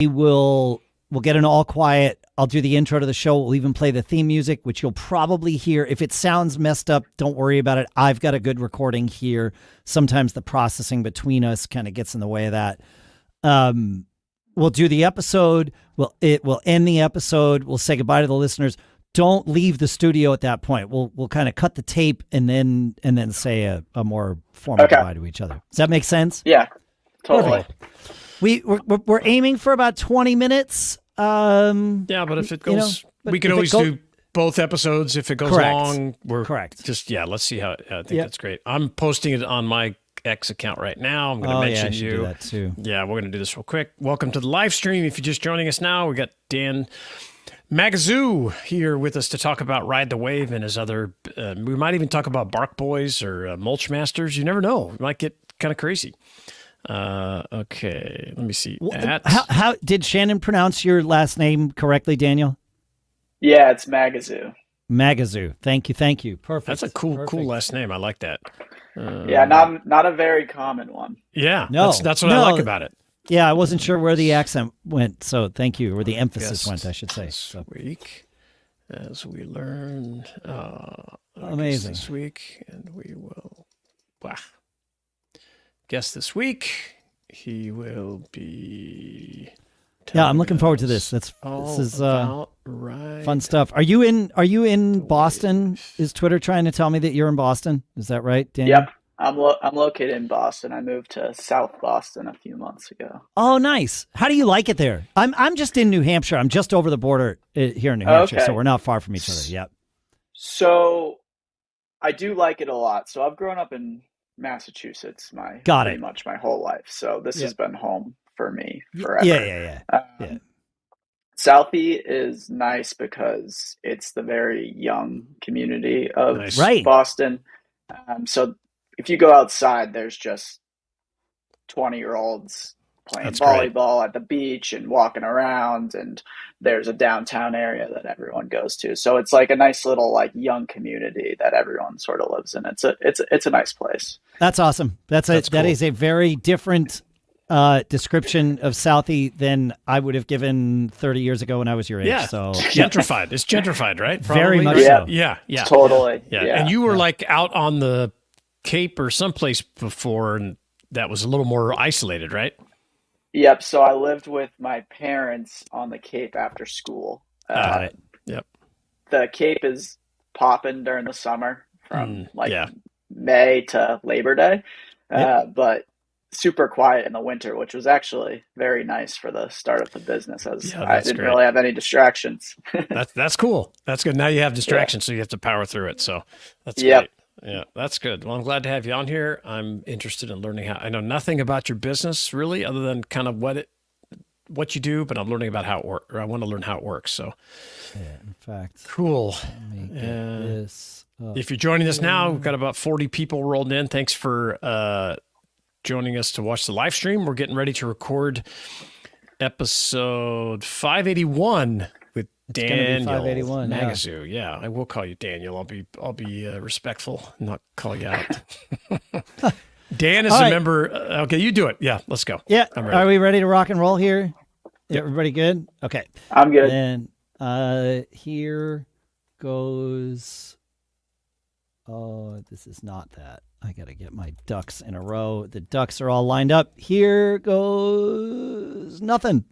We'll get an all quiet. I'll do the intro to the show. We'll even play the theme music, which you'll probably hear. If it sounds messed up, don't worry about it. I've got a good recording here. Sometimes the processing between us kind of gets in the way of that. We'll do the episode. We'll end the episode. We'll say goodbye to the listeners. Don't leave the studio at that point. We'll kind of cut the tape and then say a more formal goodbye to each other. Does that make sense? Yeah, totally. Perfect. We're aiming for about 20 minutes. Yeah, but if it goes, we can always do both episodes. If it goes long, we're correct. Just let's see how. I think that's great. I'm posting it on my X account right now. I'm going to mention you. Do that too. Yeah, we're going to do this real quick. Welcome to the live stream. If you're just joining us now, we got Dan Magazu here with us to talk about Ride the Wave and his other. We might even talk about Bark Boys or Mulch Masters. You never know. It might get kind of crazy. Okay, let me see. How did Shannon pronounce your last name correctly, Daniel? Yeah, it's Magazu. Magazu. Thank you. Perfect. That's a cool last name. I like that. Yeah, not a very common one. Yeah, that's what I like about it. Yeah, I wasn't sure where the accent went, so thank you, or the emphasis went, I should say. This week, as we learn, amazing this week, and we will. Guess this week he will be. Yeah, I'm looking forward to this. This is fun stuff. Are you in Boston? Is Twitter trying to tell me that you're in Boston? Is that right, Daniel? Yep, I'm located in Boston. I moved to South Boston a few months ago. Oh, nice. How do you like it there? I'm just in New Hampshire. I'm just over the border here in New Hampshire, so we're not far from each other. Yep. So I do like it a lot. So I've grown up in Massachusetts pretty much my whole life. So this has been home for me forever. Yeah. Southie is nice because it's the very young community of Boston. So if you go outside, there's just 20-year-olds playing volleyball at the beach and walking around, and there's a downtown area that everyone goes to. So it's like a nice little young community that everyone sort of lives in. It's a nice place. That's awesome. That is a very different description of Southie than I would have given 30 years ago when I was your age. Yeah, so gentrified. It's gentrified, right? Probably, very much right? so. Yeah, totally. Yeah. And you were out on the Cape or someplace before, and that was a little more isolated, right? Yep. So I lived with my parents on the Cape after school. Yep. The Cape is popping during the summer from May to Labor Day, but super quiet in the winter, which was actually very nice for the start of the business, as I didn't really have any distractions. That's cool. That's good. Now you have distractions, so you have to power through it. So that's great. Yeah, that's good. Well, I'm glad to have you on here. I'm interested in learning I know nothing about your business really, other than kind of what you do, but I'm learning about how it works, or I want to learn how it works. So, in fact, cool. If you're joining us now, we've got about 40 people rolled in. Thanks for joining us to watch the live stream. We're getting ready to record episode 581 with Daniel Magazu. Yeah, I will call you Daniel. I'll be respectful, not call you out. Dan is a member. Okay, you do it. Yeah, let's go. Yeah, are we ready to rock and roll here? Yep. Everybody good? Okay, I'm good. And here goes. Oh, this is not that. I got to get my ducks in a row. The ducks are all lined up. Here goes nothing.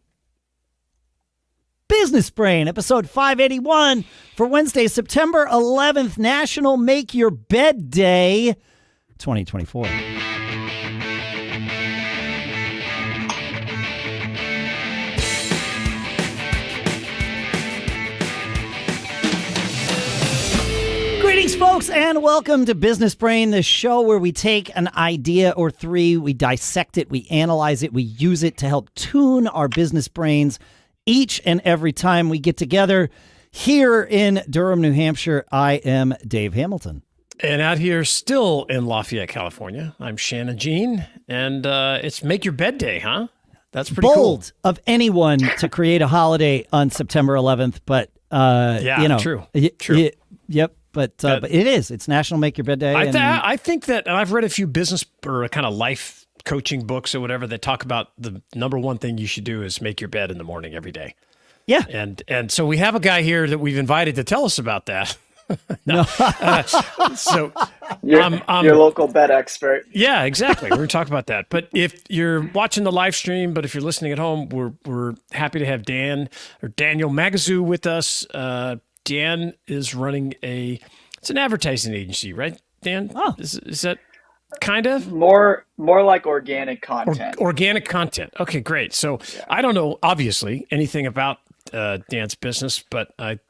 Business Brain, episode 581 for Wednesday, September 11th, National Make Your Bed Day 2024. Greetings, folks, and welcome to Business Brain, the show where we take an idea or three, we dissect it, we analyze it, we use it to help tune our business brains each and every time we get together. Here in Durham, New Hampshire, I am Dave Hamilton. And out here still in Lafayette, California, I'm Shannon Jean, and it's Make Your Bed Day, huh? That's pretty bold cool. Of anyone to create a holiday on September 11th, but true. Yep. But it is. It's National Make Your Bed Day. I think that, and I've read a few business or kind of life coaching books or whatever that talk about the number one thing you should do is make your bed in the morning every day. Yeah. And so we have a guy here that we've invited to tell us about that. So your local bed expert. Yeah, exactly. We're going to talk about that. But if you're watching the live stream, but if you're listening at home, we're happy to have Daniel Magazu with us. Dan is running it's an advertising agency, right, Dan? Oh. Is that kind of? More like organic content. Organic content. Okay, great. So I don't know, obviously, anything about Dan's business, but I'm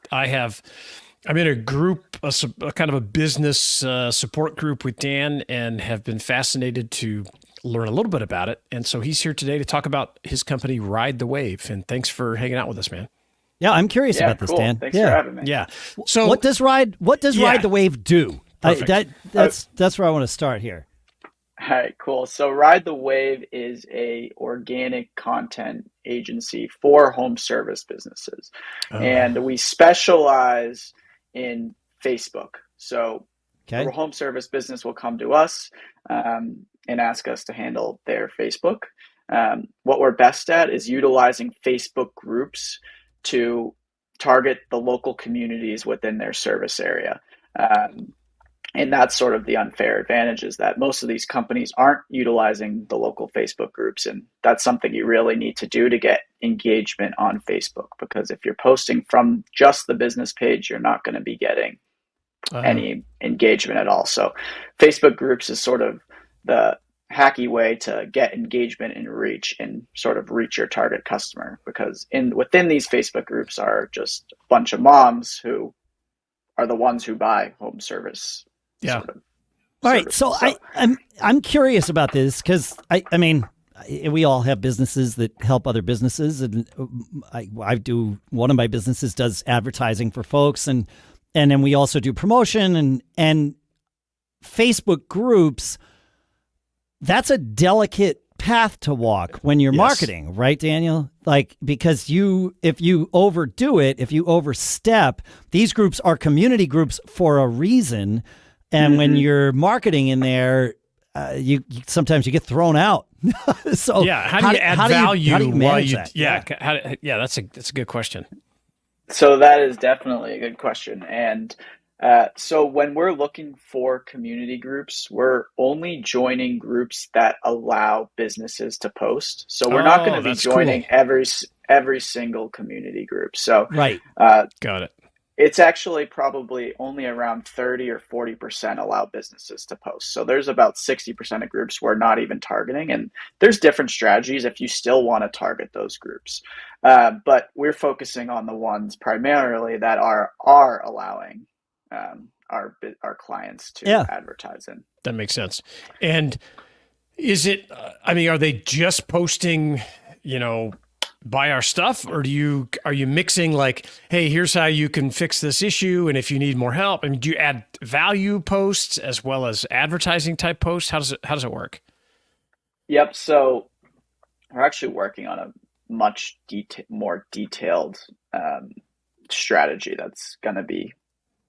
in a group, a kind of a business support group with Dan, and have been fascinated to learn a little bit about it. And so he's here today to talk about his company, Ride the Wave. And thanks for hanging out with us, man. Yeah, I'm curious about this, Dan. Thanks for having me. Yeah. So what does Ride the Wave do? That's where I want to start here. All right, cool. So Ride the Wave is a organic content agency for home service businesses. And we specialize in Facebook. So a home service business will come to us and ask us to handle their Facebook. What we're best at is utilizing Facebook groups to target the local communities within their service area. And that's sort of the unfair advantage, is that most of these companies aren't utilizing the local Facebook groups. And that's something you really need to do to get engagement on Facebook, because if you're posting from just the business page, you're not going to be getting any engagement at all. So Facebook groups is sort of the hacky way to get engagement and reach your target customer, because within these Facebook groups are just a bunch of moms who are the ones who buy home service. Yeah. All right. So I'm curious about this, because I mean, we all have businesses that help other businesses, and one of my businesses does advertising for folks, and then we also do promotion and Facebook groups. That's a delicate path to walk when you're marketing, right, Daniel? Like, because if you overdo it, if you overstep, these groups are community groups for a reason. And when you're marketing in there, you sometimes you get thrown out. So how do you add value? How do you manage that? That's a good question. So that is definitely a good question. And so when we're looking for community groups, we're only joining groups that allow businesses to post. So we're not going to be joining every single community group. So got it. It's actually probably only around 30 or 40% allow businesses to post. So there's about 60% of groups we're not even targeting. And there's different strategies if you still want to target those groups. But we're focusing on the ones primarily that are allowing our clients to advertise in. That makes sense. And is it, are they just posting, buy our stuff, or are you mixing like, hey, here's how you can fix this issue, and if you need more help? Do you add value posts as well as advertising type posts? How does it work? Yep. So we're actually working on a much more detailed strategy that's going to be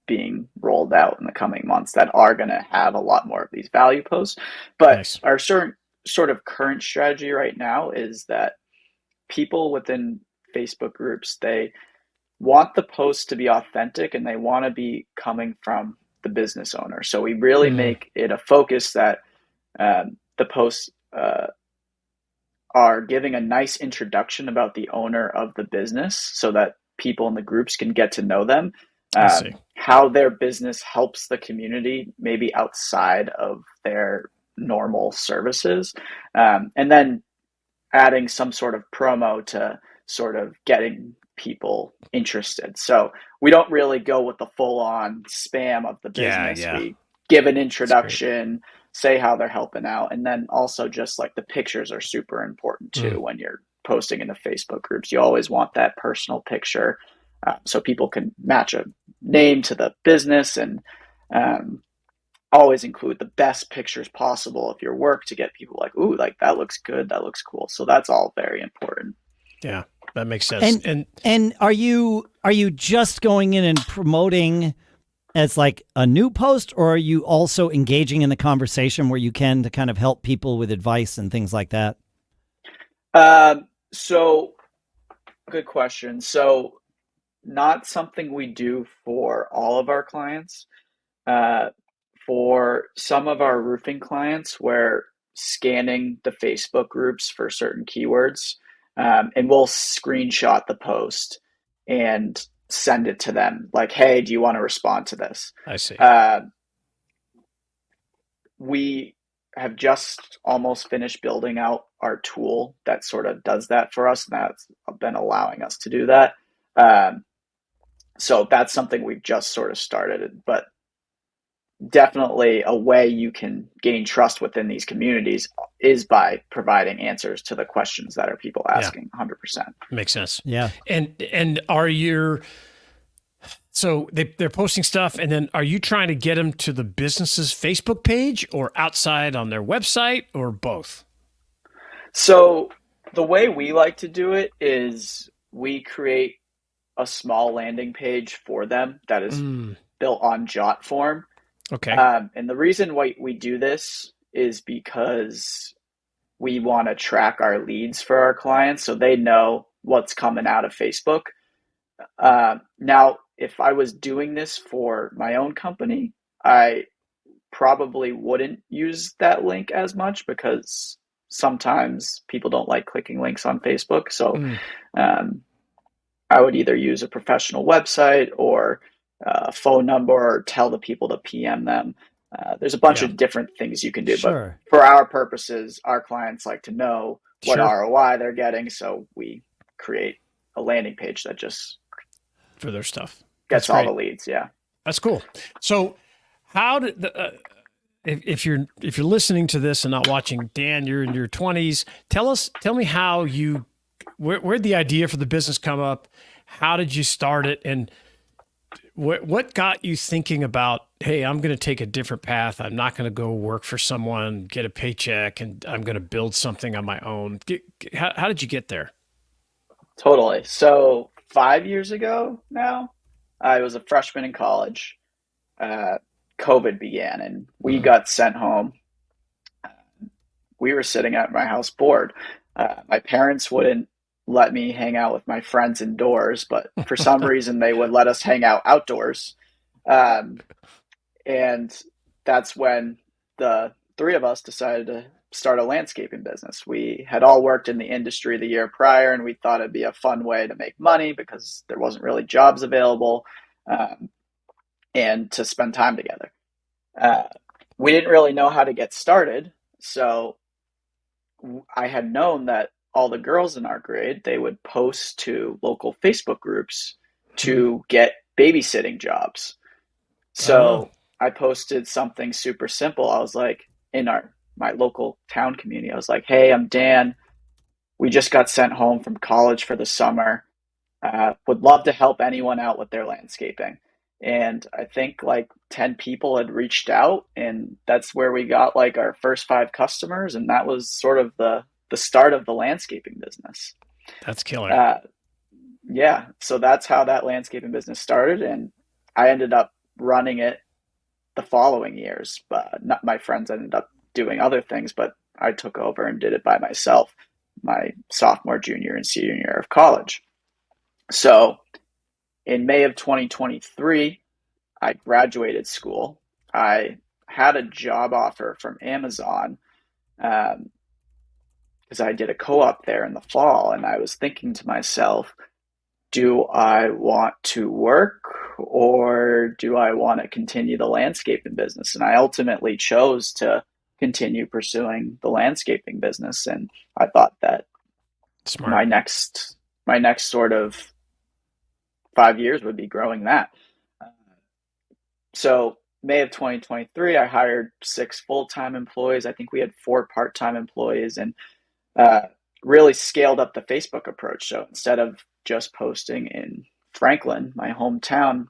being rolled out in the coming months that are going to have a lot more of these value posts. But our sort of current strategy right now is that people within Facebook groups, they want the posts to be authentic and they want to be coming from the business owner. So we really make it a focus that the posts are giving a nice introduction about the owner of the business so that people in the groups can get to know them, how their business helps the community, maybe outside of their normal services, and then adding some sort of promo to sort of getting people interested. So we don't really go with the full-on spam of the business. We give an introduction, say how they're helping out, and then also just like the pictures are super important too when you're posting into Facebook groups. You always want that personal picture so people can match a name to the business, and always include the best pictures possible of your work to get people like, ooh, like that looks good, that looks cool. So that's all very important. Yeah, that makes sense. And are you just going in and promoting as like a new post, or are you also engaging in the conversation where you can to kind of help people with advice and things like that? So good question. So not something we do for all of our clients. For some of our roofing clients, we're scanning the Facebook groups for certain keywords, and we'll screenshot the post and send it to them. Like, hey, do you want to respond to this? I see. We have just almost finished building out our tool that sort of does that for us, and that's been allowing us to do that. So that's something we've just sort of started, but definitely a way you can gain trust within these communities is by providing answers to the questions that are people asking. 100%. Makes sense. Yeah. And are your, so they're posting stuff, and then are you trying to get them to the business's Facebook page or outside on their website, or both? So the way we like to do it is we create a small landing page for them that is built on Jot form. Okay. And the reason why we do this is because we want to track our leads for our clients so they know what's coming out of Facebook. Now, if I was doing this for my own company, I probably wouldn't use that link as much because sometimes people don't like clicking links on Facebook. So I would either use a professional website or a phone number, or tell the people to PM them. There's a bunch of different things you can do, but for our purposes, our clients like to know what ROI they're getting. So we create a landing page that just for their stuff gets all the leads. Yeah. That's cool. So how did if you're listening to this and not watching, Dan, you're in your 20s. Tell me how where'd the idea for the business come up? How did you start it? And what got you thinking about, hey, I'm going to take a different path. I'm not going to go work for someone, get a paycheck, and I'm going to build something on my own. How did you get there? Totally. So 5 years ago now, I was a freshman in college. COVID began and we got sent home. We were sitting at my house bored. My parents wouldn't let me hang out with my friends indoors, but for some reason they would let us hang out outdoors. And that's when the three of us decided to start a landscaping business. We had all worked in the industry the year prior, and we thought it'd be a fun way to make money because there wasn't really jobs available, and to spend time together. We didn't really know how to get started, so I had known that all the girls in our grade, they would post to local Facebook groups to get babysitting jobs. So I posted something super simple. I was like, in my local town community, I was like, hey, I'm Dan. We just got sent home from college for the summer. Would love to help anyone out with their landscaping. And I think like 10 people had reached out, and that's where we got like our first 5 customers. And that was sort of the start of the landscaping business. That's killer. Yeah. So that's how that landscaping business started. And I ended up running it the following years, but not my friends ended up doing other things, but I took over and did it by myself my sophomore, junior, and senior year of college. So in May of 2023, I graduated school. I had a job offer from Amazon because I did a co-op there in the fall, and I was thinking to myself, do I want to work or do I want to continue the landscaping business? And I ultimately chose to continue pursuing the landscaping business. And I thought that my next sort of 5 years would be growing that. So May of 2023, I hired 6 full-time employees. I think we had 4 part-time employees, and really scaled up the Facebook approach. So instead of just posting in Franklin, my hometown,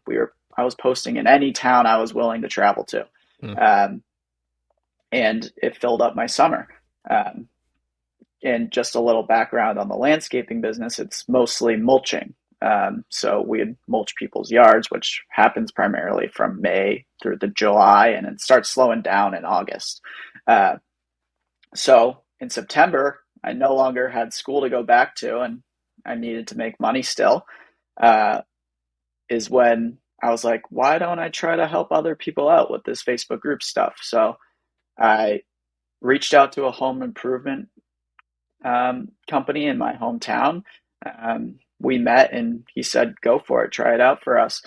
I was posting in any town I was willing to travel to. And it filled up my summer. And just a little background on the landscaping business, it's mostly mulching. So we would mulch people's yards, which happens primarily from May through the July, and it starts slowing down in August. So in September, I no longer had school to go back to, and I needed to make money still. Is when I was like, why don't I try to help other people out with this Facebook group stuff? So I reached out to a home improvement company in my hometown. We met and he said, go for it, try it out for us.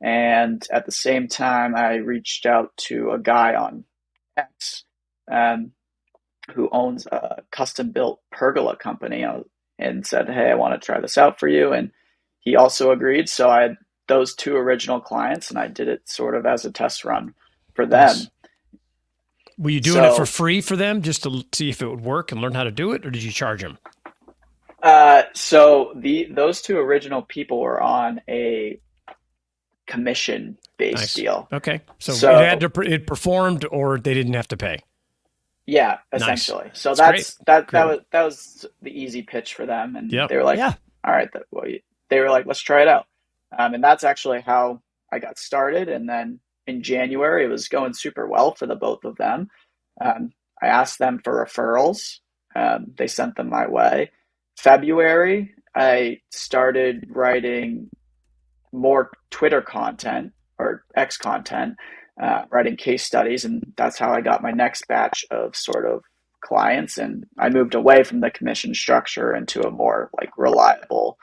And at the same time, I reached out to a guy on X who owns a custom built pergola company and said, hey, I want to try this out for you. And he also agreed. So I had those two original clients and I did it sort of as a test run for them. Nice. Were you doing it for free for them just to see if it would work and learn how to do it, or did you charge them? So those two original people were on a commission-based deal. Okay, so it performed, or they didn't have to pay. Yeah, essentially. Nice. So that was the easy pitch for them, and they were like, "Yeah, all right." They were like, "Let's try it out," and that's actually how I got started. And then in January, it was going super well for the both of them. I asked them for referrals. They sent them my way. February, I started writing more Twitter content or X content, writing case studies. And that's how I got my next batch of sort of clients. And I moved away from the commission structure into a more like reliable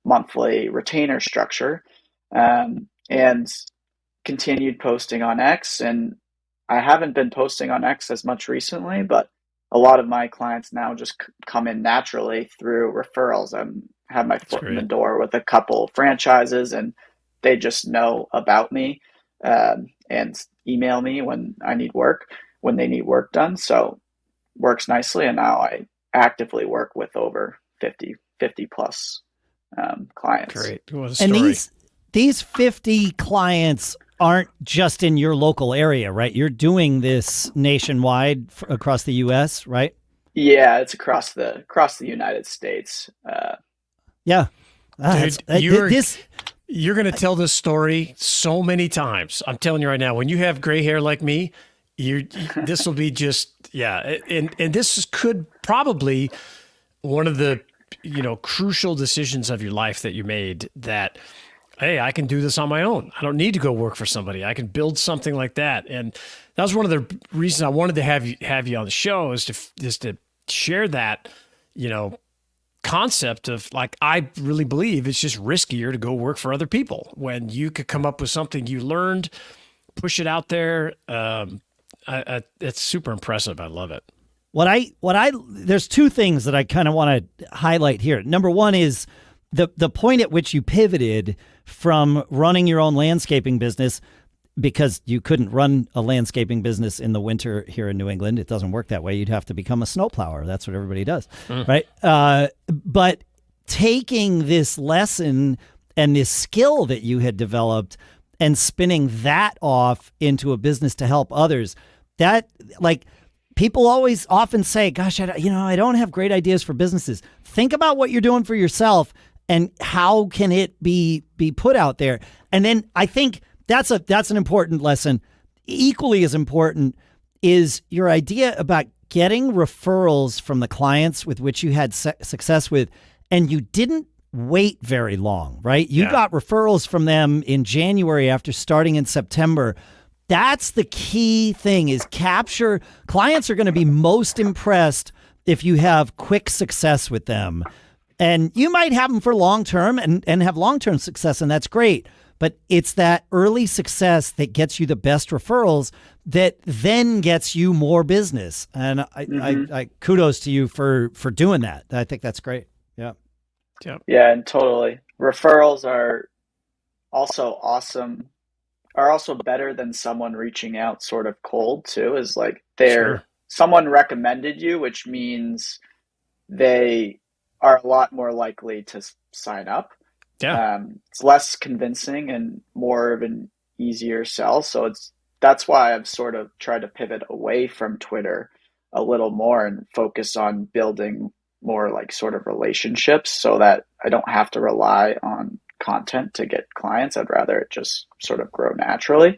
monthly retainer structure, and continued posting on X. And I haven't been posting on X as much recently, but a lot of my clients now just come in naturally through referrals. I have my foot in the door with a couple franchises, and they just know about me and email me when they need work done. So works nicely. And now I actively work with over 50 plus clients. Great. What a story. And these 50 clients aren't just in your local area, right? You're doing this nationwide across the U.S., right? Yeah, it's across the United States. Yeah. Dude, you're going to tell this story so many times. I'm telling you right now, when you have gray hair like me, this will be just, And this could probably one of the, crucial decisions of your life that you made that, hey, I can do this on my own. I don't need to go work for somebody. I can build something like that. And that was one of the reasons I wanted to have you on the show is to share that, concept of like, I really believe it's just riskier to go work for other people when you could come up with something you learned, push it out there. It's super impressive. I love it. There's two things that I kind of want to highlight here. Number one is the point at which you pivoted from running your own landscaping business, because you couldn't run a landscaping business in the winter here in New England. It doesn't work that way. You'd have to become a snowplower. That's what everybody does, right? But taking this lesson and this skill that you had developed and spinning that off into a business to help others, that like people often say, gosh, I don't have great ideas for businesses. Think about what you're doing for yourself and how can it be put out there. And then I think that's an important lesson. Equally as important is your idea about getting referrals from the clients with which you had success with, and you didn't wait very long, right? You got referrals from them in January after starting in September. That's the key thing, is capture. Clients are going to be most impressed if you have quick success with them. And you might have them for long-term and have long-term success, and that's great. But it's that early success that gets you the best referrals that then gets you more business. And I kudos to you for doing that. I think that's great. Yeah. Yeah, and totally. Referrals are also awesome, are also better than someone reaching out sort of cold too, is like someone recommended you, which means they are a lot more likely to sign up. Yeah. It's less convincing and more of an easier sell. So that's why I've sort of tried to pivot away from Twitter a little more and focus on building more like sort of relationships so that I don't have to rely on content to get clients. I'd rather it just sort of grow naturally.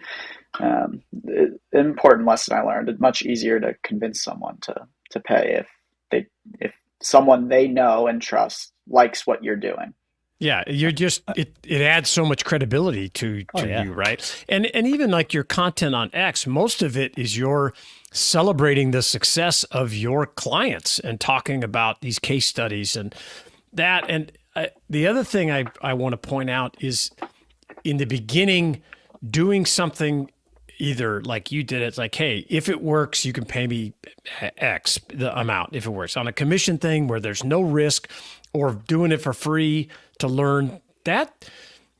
The important lesson I learned: it's much easier to convince someone to pay if someone they know and trust likes what you're doing. Yeah, you're just it adds so much credibility to you, right? And even like your content on X, most of it is your celebrating the success of your clients and talking about these case studies and that. And the other thing I want to point out is in the beginning, doing something either like you did, it's like, hey, if it works, you can pay me X, the amount, if it works. On a commission thing where there's no risk, or doing it for free to learn that,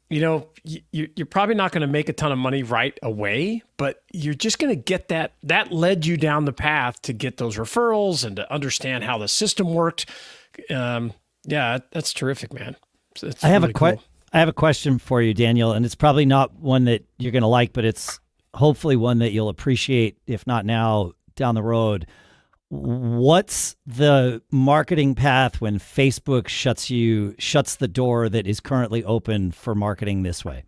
you're probably not going to make a ton of money right away, but you're just going to get that led you down the path to get those referrals and to understand how the system worked. That's terrific, man. I have a question for you, Daniel, and it's probably not one that you're going to like, but it's hopefully one that you'll appreciate, if not now, down the road. What's the marketing path when Facebook shuts the door that is currently open for marketing this way?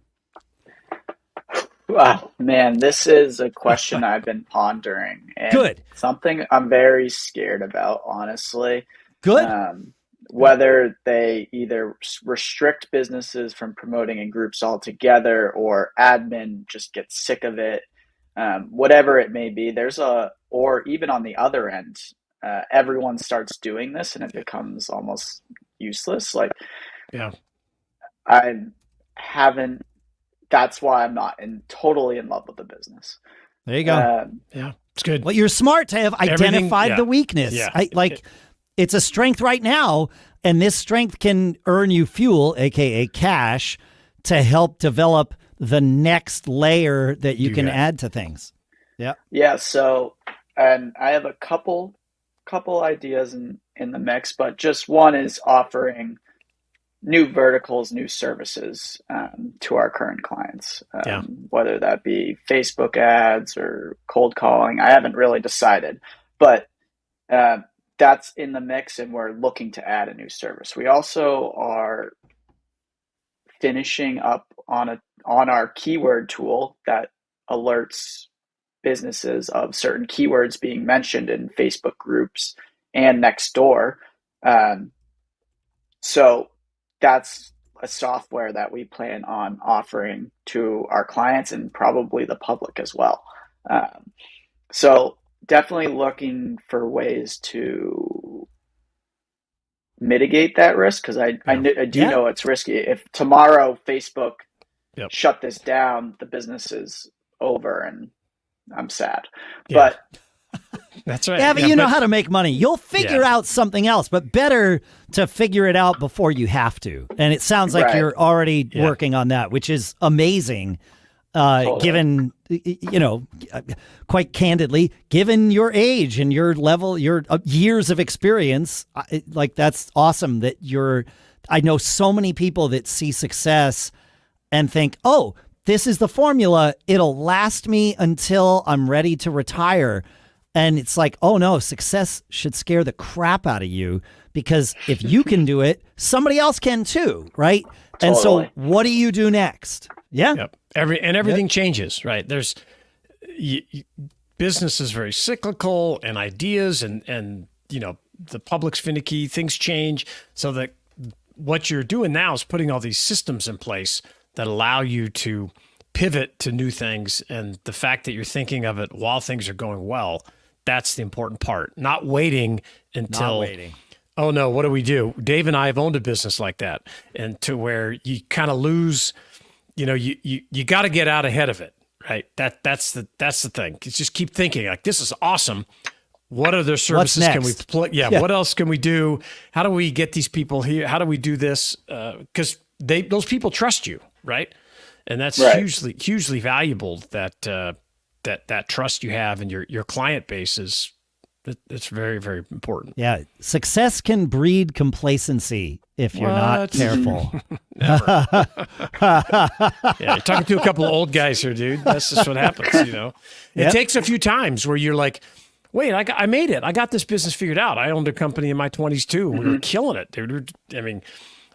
Wow, man, this is a question I've been pondering. And Good. Something I'm very scared about, honestly. Good. Whether they either restrict businesses from promoting in groups altogether, or admin just gets sick of it. Whatever it may be, or even on the other end, everyone starts doing this and it becomes almost useless. That's why I'm not totally in love with the business. There you go. It's good. Well, you're smart to have identified the weakness. Yeah. It's a strength right now, and this strength can earn you fuel, aka cash, to help develop the next layer that you can add to things. Yeah. Yeah. So, and I have a couple ideas in the mix, but just one is offering new verticals, new services to our current clients, whether that be Facebook ads or cold calling. I haven't really decided, but that's in the mix, and we're looking to add a new service. We also are finishing up on our keyword tool that alerts businesses of certain keywords being mentioned in Facebook groups and next door. So that's a software that we plan on offering to our clients and probably the public as well. So definitely looking for ways to mitigate that risk, because I do know it's risky. If tomorrow Facebook shut this down, the business is over and I'm sad. But that's right. Yeah, but you know how to make money. You'll figure out something else, but better to figure it out before you have to. And it sounds like you're already working on that, which is amazing. Given, quite candidly, given your age and your level, your years of experience, that's awesome that I know so many people that see success and think, oh, this is the formula. It'll last me until I'm ready to retire. And it's like, oh no, success should scare the crap out of you, because if you can do it, somebody else can too, right? Totally. And so what do you do next? Yeah. Yep. Everything changes, right? There's business is very cyclical, and ideas and the public's finicky, things change. So that what you're doing now is putting all these systems in place that allow you to pivot to new things. And the fact that you're thinking of it while things are going well, that's the important part. Not waiting until, oh no, what do we do? Dave and I have owned a business like that, and to where you kind of lose, you got to get out ahead of it, right? That's the thing. It's just keep thinking like, this is awesome. What other services can we play? Yeah. What else can we do? How do we get these people here? How do we do this? Because those people trust you, right? And that's hugely valuable. That trust you have in your client base it's very, very important. Yeah, success can breed complacency if you're not careful. You're talking to a couple of old guys here, dude. That's just what happens. It takes a few times where you're like, wait, I made it. I got this business figured out. I owned a company in my 20s too. We were killing it, dude. I mean,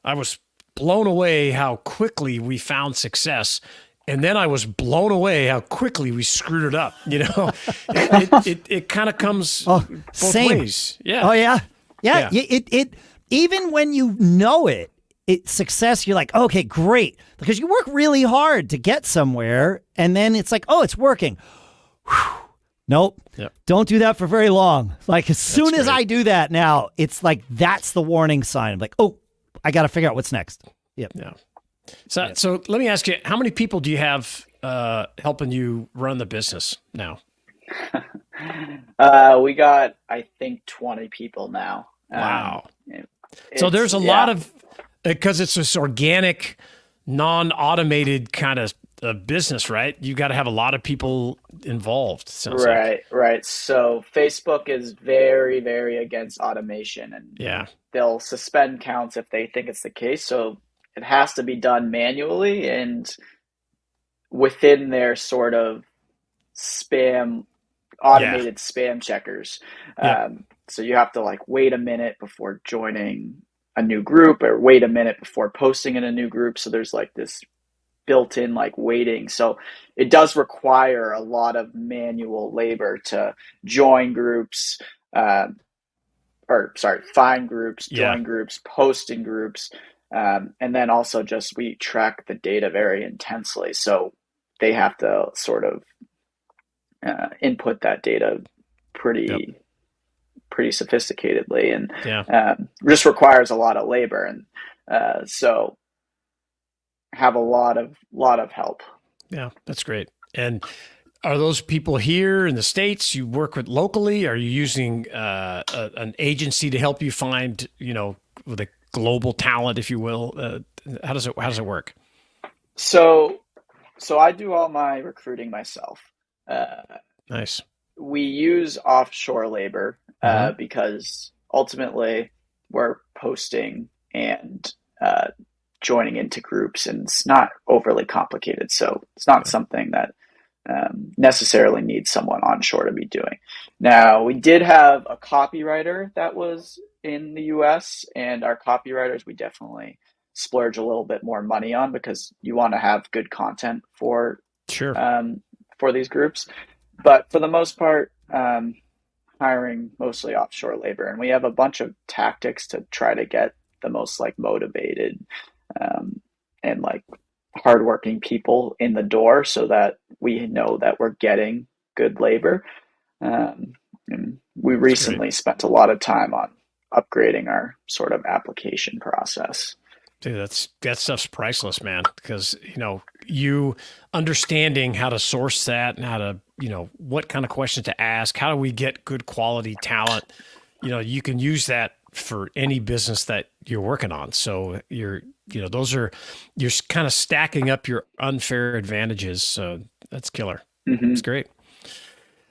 I was blown away how quickly we found success. And then I was blown away how quickly we screwed it up. It kind of comes both ways. Yeah. Oh yeah. Yeah. It even when you know it's success, you're like, okay, great. Because you work really hard to get somewhere. And then it's like, oh, it's working. Whew. Nope. Yep. Don't do that for very long. Like as soon as I do that now, it's like, that's the warning sign. I'm like, oh, I got to figure out what's next. Yep. Yeah. So let me ask you, how many people do you have helping you run the business now? We got, I think, 20 people now. Wow. So there's a lot of, because it's this organic, non-automated kind of business, right? You got to have a lot of people involved. Right. So Facebook is very, very against automation, and they'll suspend counts if they think it's the case. So it has to be done manually and within their sort of automated spam checkers. So you have to like wait a minute before joining a new group or wait a minute before posting in a new group. So there's like this built-in like waiting. So it does require a lot of manual labor to join groups, find groups, join groups, post in groups. And then also we track the data very intensely. So they have to sort of input that data pretty sophisticatedly, and just requires a lot of labor. And so have a lot of help. Yeah, that's great. And are those people here in the States you work with locally? Are you using an agency to help you find, with a global talent, if you will? How does it work? So I do all my recruiting myself. Nice. We use offshore labor because ultimately we're posting and joining into groups, and it's not overly complicated. So it's not something that necessarily needs someone onshore to be doing. Now, we did have a copywriter that was in the US, and our copywriters we definitely splurge a little bit more money on, because you want to have good content for these groups. But for the most part, hiring mostly offshore labor, and we have a bunch of tactics to try to get the most like motivated and like hardworking people in the door, so that we know that we're getting good labor. And we recently spent a lot of time on upgrading our sort of application process. Dude, that stuff's priceless, man, because, you understanding how to source that and how to, what kind of questions to ask, how do we get good quality talent? You can use that for any business that you're working on. So you're kind of stacking up your unfair advantages. So that's killer. Mm-hmm. It's great.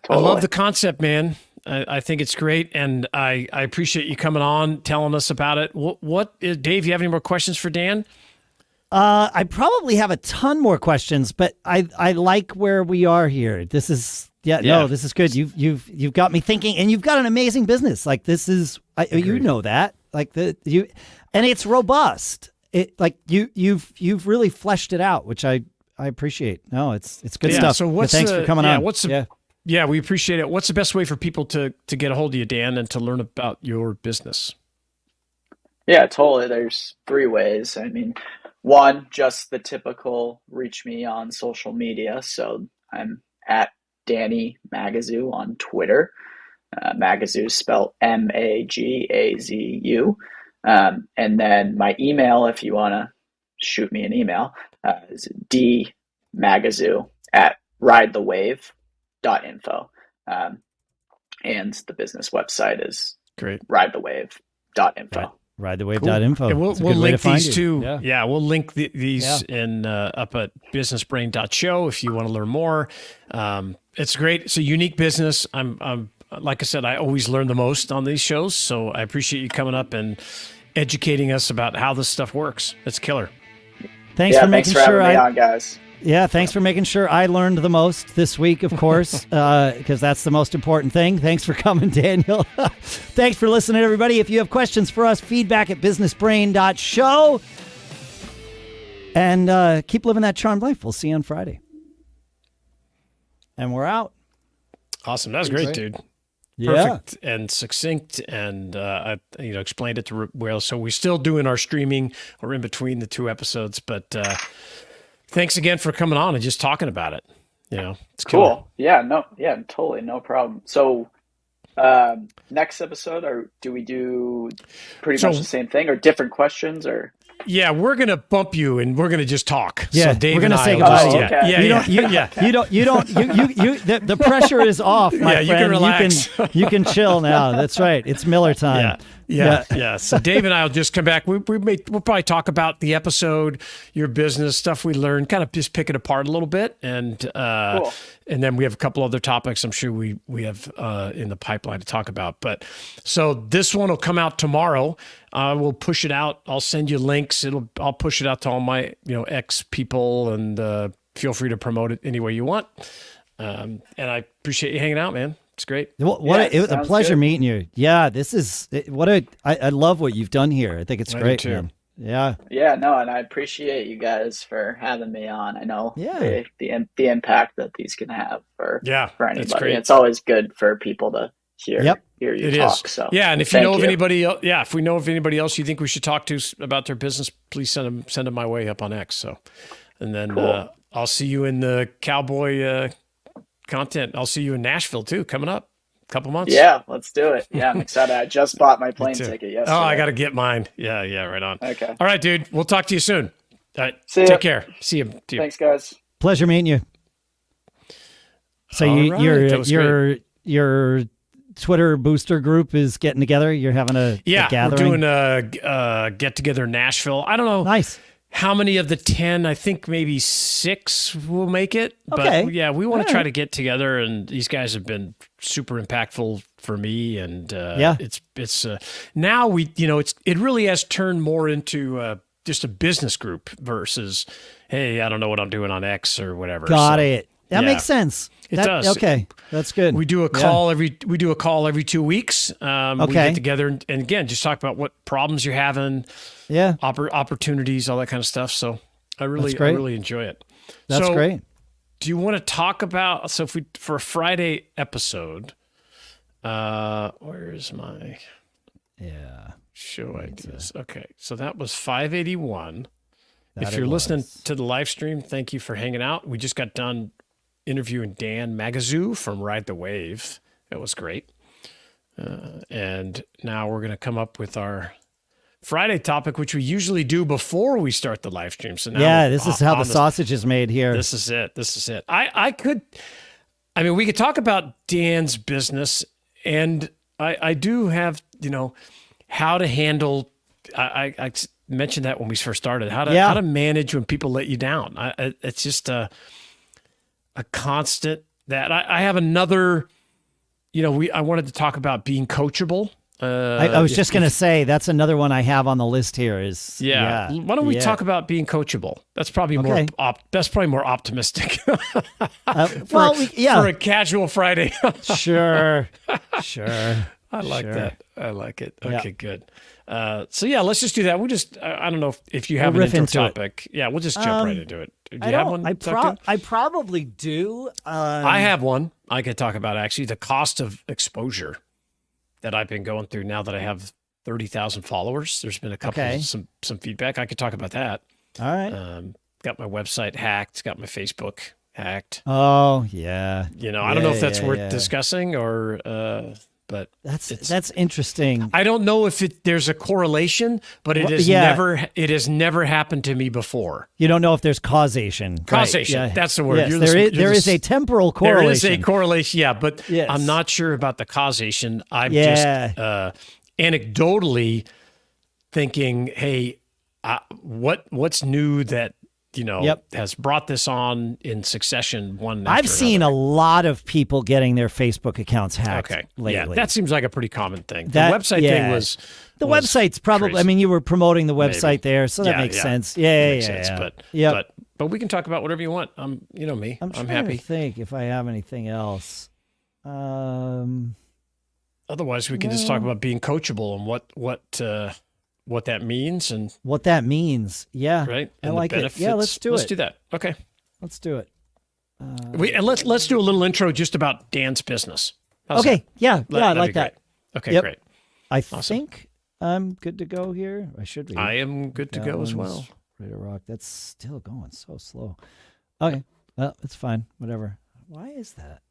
Totally. I love the concept, man. I think it's great, and I appreciate you coming on, telling us about it. Dave, you have any more questions for Dan? I probably have a ton more questions, but I like where we are here. This is this is good. You've got me thinking, and you've got an amazing business. Like this is, you know that, like and it's robust. It like you've really fleshed it out, which I appreciate. No, it's good stuff. So thanks for coming on. Yeah, we appreciate it. What's the best way for people to get a hold of you, Dan, and to learn about your business? Yeah, totally. There's 3 ways. I mean, one, just the typical reach me on social media. So I'm at Danny Magazu on Twitter. Magazu spelled Magazu. And then my email, if you want to shoot me an email, is dmagazu@ridethewave.info. And the business website is ridethewave.info. Ridethewave.info. And we'll link these two. Yeah, we'll link these in up at businessbrain.show if you want to learn more. It's great. It's a unique business. I'm like I said, I always learn the most on these shows. So I appreciate you coming up and educating us about how this stuff works. It's killer. Thanks for making sure having me on, guys. Yeah, thanks for making sure I learned the most this week, of course, because that's the most important thing. Thanks for coming, Daniel. Thanks for listening, everybody. If you have questions for us, feedback@businessbrain.show. And keep living that charmed life. We'll see you on Friday. And we're out. Awesome. That was great, dude. Perfect and succinct, and I explained it to well. So we're still doing our streaming. We're in between the 2 episodes, but thanks again for coming on and just talking about it. It's cool. Totally, no problem. So next episode, or do we do pretty much the same thing, or different questions, or? Yeah, we're gonna bump you, and we're gonna just talk. Yeah, so Dave we're gonna and I say will goodbye. just, The pressure is off, my friend. You can relax. You can chill now. That's right. It's Miller time. Yeah. So Dave and I will just come back. We'll probably talk about the episode, your business, stuff we learned, kind of just pick it apart a little bit, and cool. And then we have a couple other topics I'm sure we have in the pipeline to talk about. But so this one will come out tomorrow. We'll push it out. I'll send you links. I'll push it out to all my ex people, and feel free to promote it any way you want. And I appreciate you hanging out, man. It's great. It was a pleasure meeting you. Yeah, this is I love what you've done here. I think it's great, man. Yeah. Yeah, no, and I appreciate you guys for having me on. I know the impact that these can have for anybody. It's always good for people to hear you talk. So and if you know of anybody else, if we know of anybody else you think we should talk to about their business, please send them my way up on X. So, and then I'll see you in the cowboy content. I'll see you in Nashville too, coming up. Couple months. Yeah, let's do it. Yeah, I'm excited. I just bought my plane ticket yesterday. Oh, I got to get mine. Yeah, right on. Okay. All right, dude. We'll talk to you soon. All right. Take care. See you. Thanks, guys. Pleasure meeting you. So your Twitter booster group is getting together. You're having a gathering. We're doing a get together in Nashville. I don't know. Nice. How many of the 10? I think maybe 6 will make it. Okay. But we want to try to get together, and these guys have been super impactful for me. And it's now it really has turned more into just a business group versus, hey, I don't know what I'm doing on X or whatever. Got it. That makes sense. It does. Okay, that's good. We do a call every 2 weeks. We get together and again just talk about what problems you're having. Yeah, opportunities, all that kind of stuff. So I really enjoy it. That's great. Do you want to talk about for a Friday episode? Where is my show ideas? Okay, so that was 581. If you're listening to the live stream, thank you for hanging out. We just got done interviewing Dan Magazu from Ride the Wave. It was great. And now we're going to come up with our Friday topic, which we usually do before we start the live stream. So now this is how the sausage is made here. This is it. We could talk about Dan's business, and I do have, how to handle, I mentioned that when we first started, how to manage when people let you down. It's just a constant that I have another, I wanted to talk about being coachable. I was just going to say that's another one I have on the list here. Why don't we talk about being coachable? That's probably more. That's probably more optimistic. For a casual Friday. Sure. I like that. I like it. Okay, good. Let's just do that. We'll just. I don't know if you have an intro topic. Yeah, we'll just jump right into it. Do you have one? I probably do. I have one. I could talk about actually the cost of exposure that I've been going through now that I have 30,000 followers. There's been a couple some feedback. I could talk about that. All right. Got my website hacked. Got my Facebook hacked. Oh yeah. I don't know if that's worth discussing or. But that's interesting. I don't know if there's a correlation, but it has never happened to me before. You don't know if there's causation. Causation. Right. That's the word. Yes, there is a temporal correlation. There is a correlation. Yeah, but I'm not sure about the causation. I'm just anecdotally thinking, hey, what's new that has brought this on in successation one after I've seen another. A lot of people getting their Facebook accounts hacked lately. Yeah, that seems like a pretty common thing. The website thing was... The website's probably... crazy. You were promoting the website there, so that makes sense. Makes sense. But we can talk about whatever you want. You know me. I'm happy. To think if I have anything else. Otherwise, we can just talk about being coachable and what that means and what that means. Yeah. Right. I And like the it. benefits. Yeah, let's do Let's do that. Okay. Let's do it. And let's do a little intro just about Dan's business. How's Okay. that? Yeah. Yeah. I That'd like be that. great. Okay, Yep. great. I think I'm good to go here. I should be. I am good to go as well. Ready to rock. That's still going so slow. Okay. Well, it's fine. Whatever. Why is that?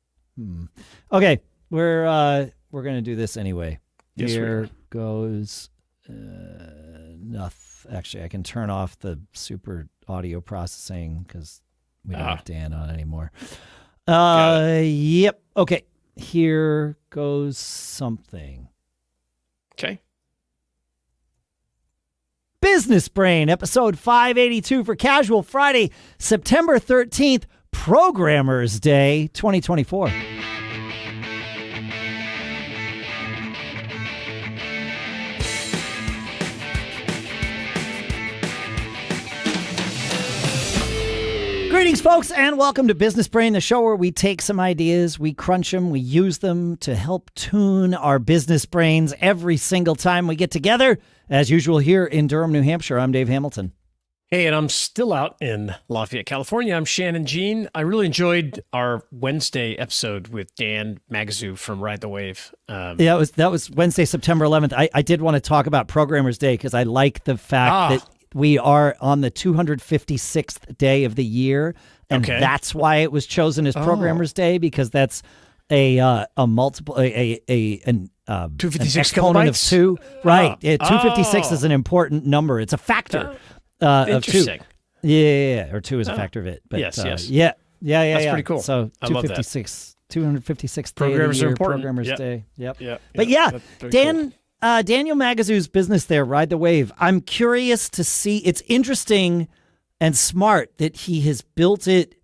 Okay. We're gonna do this anyway. Yes, we Here are. goes nothing. Actually, I can turn off the super audio processing because we don't have Dan on anymore. Yep. Okay. Here goes something. Okay. Business Brain, episode 582 for Casual Friday, September 13th, Programmers Day 2024. Greetings, folks, and welcome to Business Brain, the show where we take some ideas, we crunch them, we use them to help tune our business brains every single time we get together. As usual, here in Durham, New Hampshire, I'm Dave Hamilton. Hey, and I'm still out in Lafayette, California. I'm Shannon Jean. I really enjoyed our Wednesday episode with Dan Magazu from Ride the Wave. Yeah, that was Wednesday, September 11th. I did want to talk about Programmers Day because I like the fact that we are on the 256th day of the year, and that's why it was chosen as Programmers Day, because that's an 256 exponent of kilobytes? 2. Right. 256 is an important number. It's a factor of 2. Interesting. Yeah, or 2 is a factor of it. But, Yes. Yeah. That's pretty cool. So I love that. 256th day Programmers of the year, are important. Programmers Yep. Day. Yep. Yeah. But yeah, that's very Dan, cool. Daniel Magazu's business there, Ride the Wave. I'm curious to see. It's interesting and smart that he has built it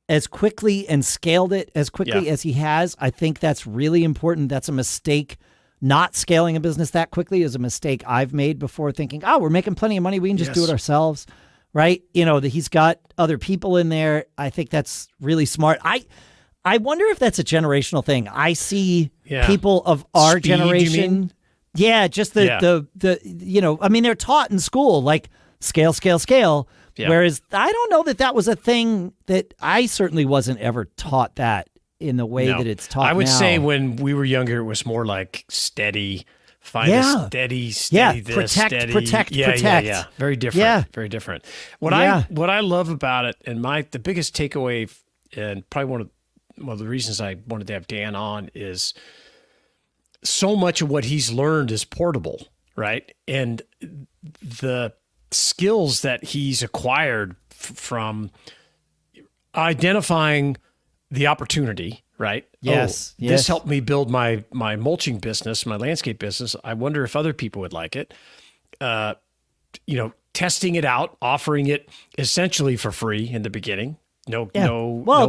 as quickly and scaled it as quickly as he has. I think that's really important. That's a mistake. Not scaling a business that quickly is a mistake I've made before, thinking, oh, we're making plenty of money, we can just do it ourselves, right? You know, that he's got other people in there. I think that's really smart. I wonder if that's a generational thing. I see people of our Speed, you generation. mean? Yeah, just the you know, I mean, they're taught in school, like scale. Yeah. Whereas I don't know that was a thing that I certainly wasn't ever taught that in the way that it's taught now. I would say when we were younger, it was more like steady, find a steady this, steady. Protect. Yeah. Very different. Yeah. Very different. What I love about it, and the biggest takeaway, and probably one of the reasons I wanted to have Dan on, is so much of what he's learned is portable, right? And the skills that he's acquired from identifying the opportunity, right? Yes. This helped me build my mulching business, my landscape business. I wonder if other people would like it. Testing it out, offering it essentially for free in the beginning. No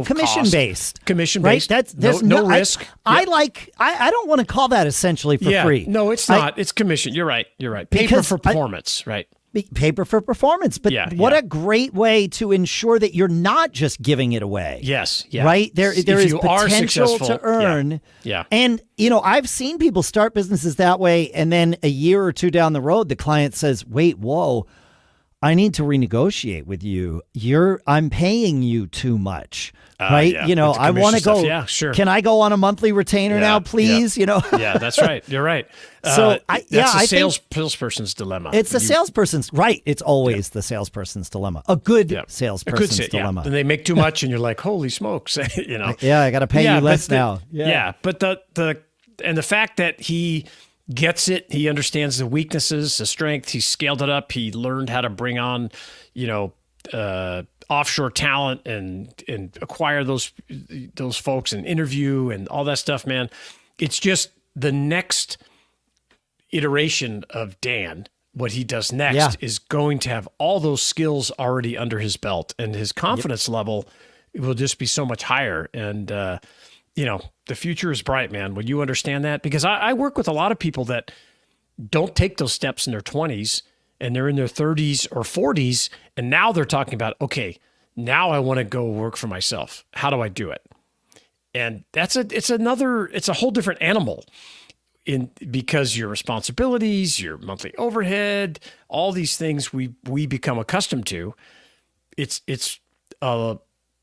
commission cost. based. Commission right? based. There's no risk. I don't want to call that essentially for free. No, it's not. It's commission. You're right. Paper for performance, right? Paper for performance. But what a great way to ensure that you're not just giving it away. Yes. Yeah. Right? There is potential to earn. Yeah. And, I've seen people start businesses that way, and then a year or two down the road, the client says, wait, whoa, I need to renegotiate with you. I'm paying you too much. Right? Yeah. I want to go. Yeah, sure. Can I go on a monthly retainer now, please? Yeah, that's right. You're right. So I think salesperson's dilemma. It's the salesperson's right. It's always the salesperson's dilemma. A good salesperson's dilemma. And they make too much, and you're like, holy smokes, Yeah, I got to pay you less now. Yeah, but the fact that he gets it, he understands the weaknesses, the strength. He scaled it up. He learned how to bring on, offshore talent and acquire those folks and interview and all that stuff, man. It's just the next iteration of Dan. What he does next is going to have all those skills already under his belt, and his confidence level will just be so much higher. And, the future is bright, man. When you understand that, because I work with a lot of people that don't take those steps in their 20s, and they're in their 30s or 40s, and now they're talking about, okay, now I want to go work for myself. How do I do it? And it's a whole different animal. because your responsibilities, your monthly overhead, all these things we become accustomed to, it's a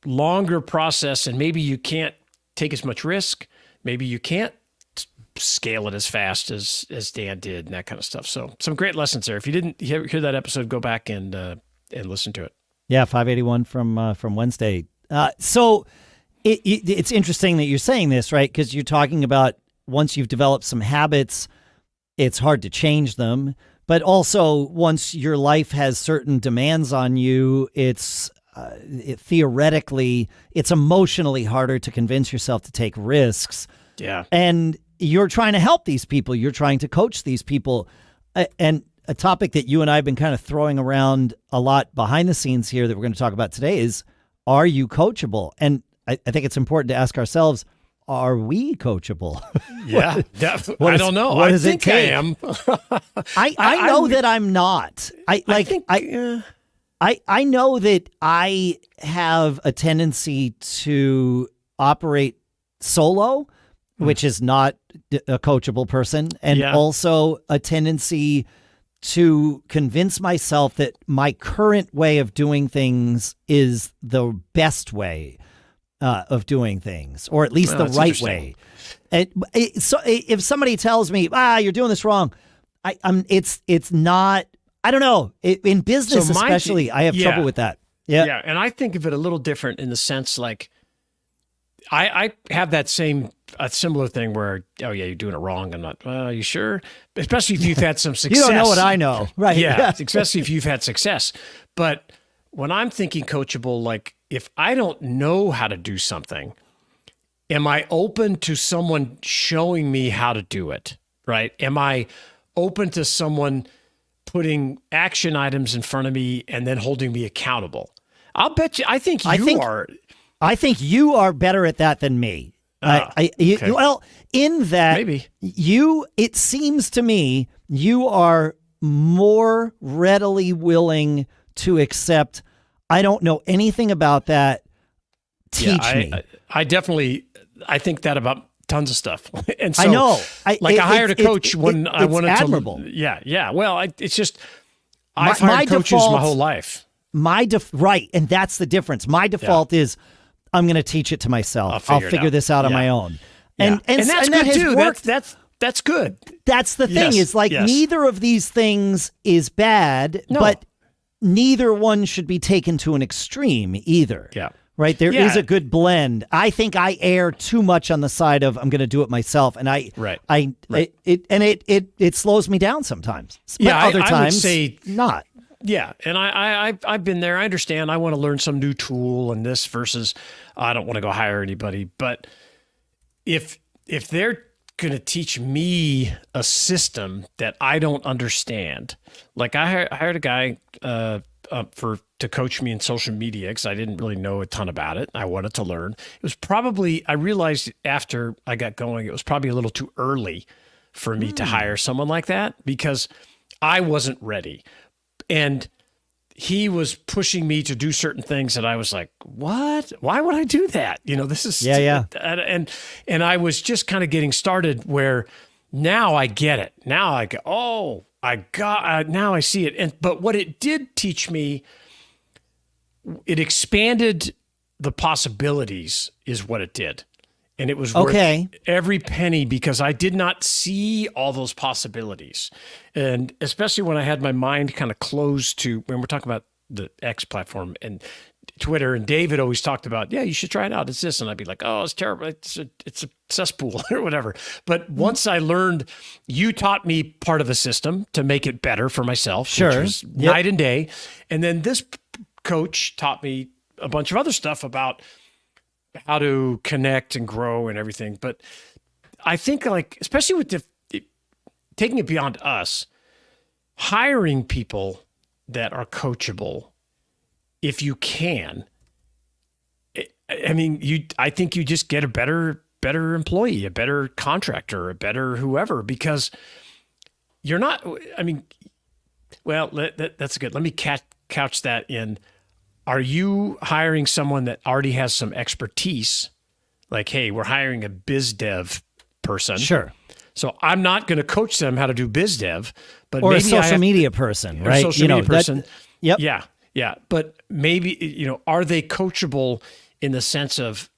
longer process, and maybe you can't take as much risk. Maybe you can't scale it as fast as Dan did and that kind of stuff. So some great lessons there. If you didn't hear that episode, go back and listen to it. Yeah, 581 from Wednesday. So it's interesting that you're saying this, right? Because you're talking about once you've developed some habits, it's hard to change them. But also, once your life has certain demands on you, theoretically, it's emotionally harder to convince yourself to take risks. Yeah. And you're trying to help these people. You're trying to coach these people. And a topic that you and I have been kind of throwing around a lot behind the scenes here that we're going to talk about today is, are you coachable? And I think it's important to ask ourselves, are we coachable? Yeah. I don't know. What I does think it take? I am. I know that I'm not. I know that I have a tendency to operate solo, which is not a coachable person, and also a tendency to convince myself that my current way of doing things is the best way of doing things, or at least the right way. So if somebody tells me, you're doing this wrong, it's not, I don't know. In business, especially, I have trouble with that. Yeah. Yeah. And I think of it a little different in the sense, like, I have that a similar thing where, oh yeah, you're doing it wrong. I'm not, are you sure? Especially if you've had some success. You don't know what I know. Right. Yeah. Especially if you've had success. But when I'm thinking coachable, like, if I don't know how to do something, am I open to someone showing me how to do it? Right? Am I open to someone putting action items in front of me and then holding me accountable? I'll bet you, I think you are better at that than me. Okay. Well, in that, maybe it seems to me you are more readily willing to accept, I don't know anything about that. Teach me. I think that about tons of stuff. And so, I know. I hired a coach when I wanted admirable. to. Yeah. Well, it's just, I've hired coaches my whole life. Right. And that's the difference. My default is, I'm going to teach it to myself. I'll figure this out on my own. And that's good too. That's good. That's the thing is neither of these things is bad, but neither one should be taken to an extreme either. Yeah. Right. There is a good blend. I think I err too much on the side of I'm going to do it myself. And it slows me down sometimes. But other times, I would say not. Yeah, and I've been there. I understand. I want to learn some new tool and this versus I don't want to go hire anybody. But if they're going to teach me a system that I don't understand, like I hired a guy to coach me in social media because I didn't really know a ton about it. I wanted to learn. It was probably, I realized after I got going, it was probably a little too early for me to hire someone like that because I wasn't ready. And he was pushing me to do certain things that I was like, what? Why would I do that? This is, And I was just kind of getting started where now I get it. Now I go, now I see it. But what it did teach me, it expanded the possibilities is what it did. And it was worth every penny because I did not see all those possibilities. And especially when I had my mind kind of closed to, when we're talking about the X platform and Twitter, and David always talked about, you should try it out. It's this. And I'd be like, oh, it's terrible. It's a cesspool or whatever. But once I learned, you taught me part of the system to make it better for myself, which was night and day. And then this coach taught me a bunch of other stuff about how to connect and grow and everything. But I think, like, especially with taking it beyond us, hiring people that are coachable, if you can, I think you just get a better employee, a better contractor, a better whoever, because you're not, that's good. Let me couch that in, are you hiring someone that already has some expertise? Like, hey, we're hiring a biz dev person. Sure. So I'm not going to coach them how to do biz dev, but or maybe a social media person, right? Or social media person. Yep. Yeah. Yeah. But maybe, are they coachable in the sense of,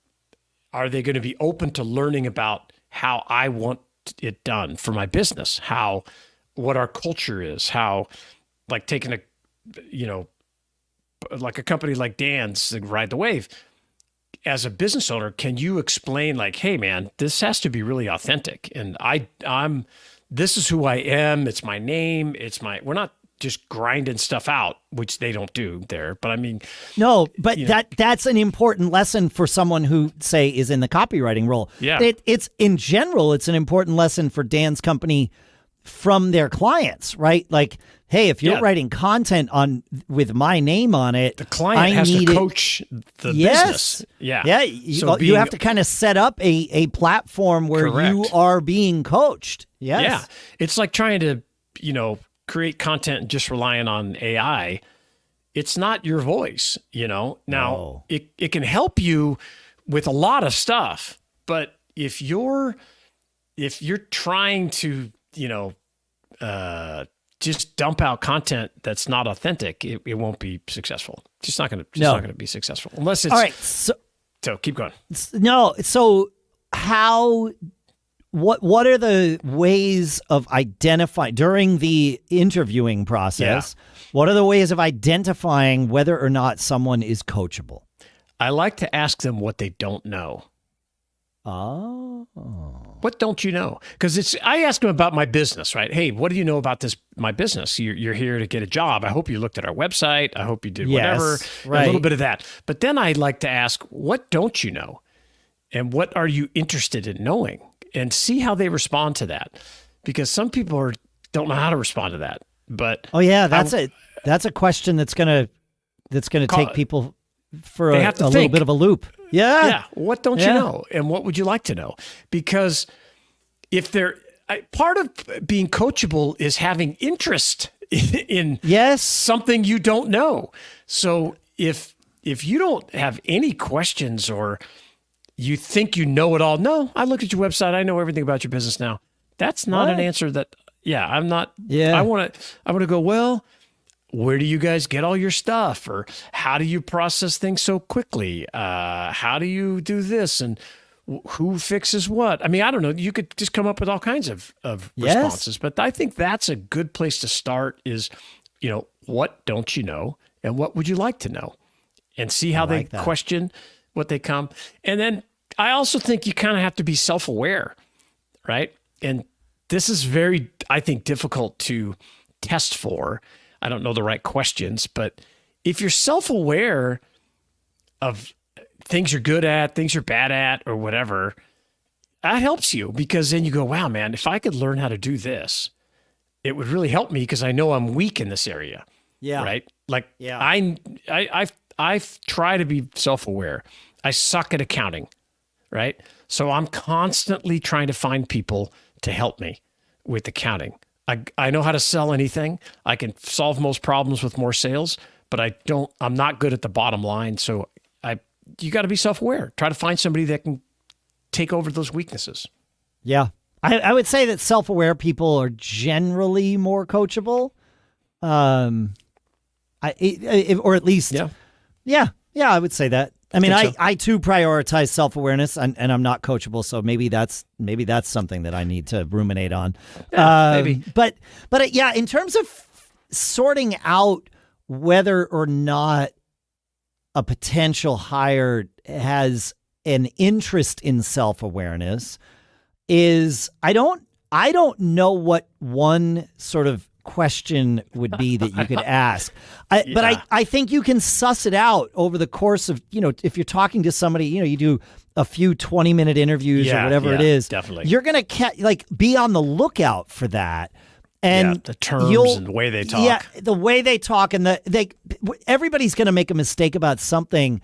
are they going to be open to learning about how I want it done for my business? What our culture is, how, like taking like a company like Dan's, Ride the Wave, as a business owner, can you explain like, hey man, this has to be really authentic. And this is who I am. It's my name. We're not just grinding stuff out, which they don't do there. But I mean, no, but that's an important lesson for someone who say is in the copywriting role. Yeah. It's in general, it's an important lesson for Dan's company from their clients, right? Like, hey, if you're writing content with my name on it, the client has to coach the business. Yeah. Yeah. You have to kind of set up a platform where you are being coached. Yes. Yeah. It's like trying to, create content and just relying on AI. It's not your voice, Now, No. it can help you with a lot of stuff, but if you're trying to, just dump out content that's not authentic, it won't be successful. It's not going to be successful unless it's. All right. So keep going. No. So what are the ways of identifying during the interviewing process? Yeah. What are the ways of identifying whether or not someone is coachable? I like to ask them what they don't know. Oh. What don't you know? Because I ask them about my business, right? Hey, what do you know about my business? You're here to get a job. I hope you looked at our website. I hope you did whatever. Right. A little bit of that. But then I like to ask, what don't you know? And what are you interested in knowing? And see how they respond to that. Because some people don't know how to respond to that. But that's a question that's gonna take people for a little bit of a loop. Yeah. Yeah. What don't you know? And what would you like to know? Because part of being coachable is having interest in something you don't know. So if you don't have any questions or you think you know it all, no, I looked at your website. I know everything about your business now. That's not an answer that, I'm not. Yeah. I want to go, well, where do you guys get all your stuff? Or how do you process things so quickly? How do you do this? And who fixes what? I mean, I don't know. You could just come up with all kinds of responses. But I think that's a good place to start is, what don't you know? And what would you like to know? And see how they question what they come. And then I also think you kind of have to be self-aware, right? And this is very, I think, difficult to test for. I don't know the right questions, but if you're self-aware of things you're good at, things you're bad at, or whatever, that helps you because then you go, wow, man, if I could learn how to do this, it would really help me because I know I'm weak in this area. Yeah. Right? Like I try to be self-aware. I suck at accounting, right? So I'm constantly trying to find people to help me with accounting. I know how to sell anything. I can solve most problems with more sales, but I'm not good at the bottom line. So you got to be self-aware. Try to find somebody that can take over those weaknesses. Yeah. I would say that self-aware people are generally more coachable. Or at least, yeah, I would say that. I mean, I too prioritize self-awareness and I'm not coachable. So maybe that's something that I need to ruminate on. Maybe. But in terms of sorting out whether or not a potential hire has an interest in self-awareness is I don't know what one sort of question would be that you could ask. But I think you can suss it out over the course of, if you're talking to somebody, you do a few 20-minute interviews or whatever it is. Definitely. You're going to be on the lookout for that. And the terms and the way they talk. Yeah, the way they talk and everybody's going to make a mistake about something.